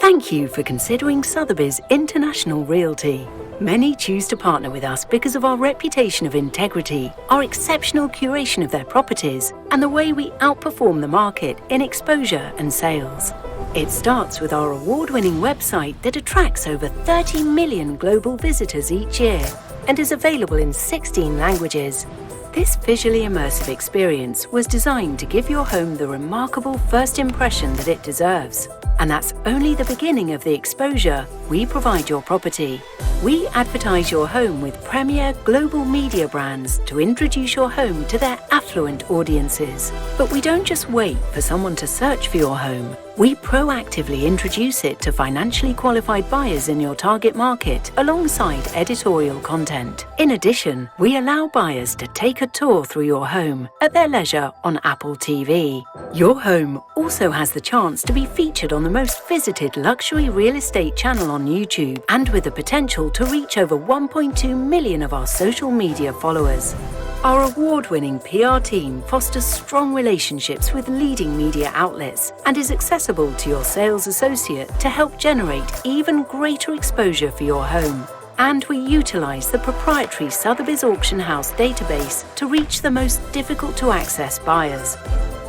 Thank you for considering Sotheby's International Realty. Many choose to partner with us because of our reputation of integrity, our exceptional curation of their properties, and the way we outperform the market in exposure and sales. It starts with our award-winning website that attracts over 30 million global visitors each year and is available in 16 languages. This visually immersive experience was designed to give your home the remarkable first impression that it deserves. And that's only the beginning of the exposure we provide your property. We advertise your home with premier global media brands to introduce your home to their affluent audiences. But we don't just wait for someone to search for your home. We proactively introduce it to financially qualified buyers in your target market alongside editorial content. In addition, we allow buyers to take a tour through your home at their leisure on Apple TV. Your home also has the chance to be featured on the most visited luxury real estate channel on YouTube, and with the potential to reach over 1.2 million of our social media followers. Our award-winning PR team fosters strong relationships with leading media outlets and is accessible to your sales associate to help generate even greater exposure for your home. And we utilize the proprietary Sotheby's Auction House database to reach the most difficult to access buyers.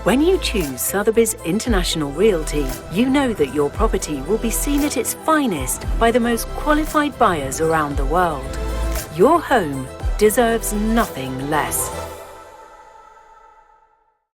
When you choose Sotheby's International Realty, you know that your property will be seen at its finest by the most qualified buyers around the world. Your home deserves nothing less.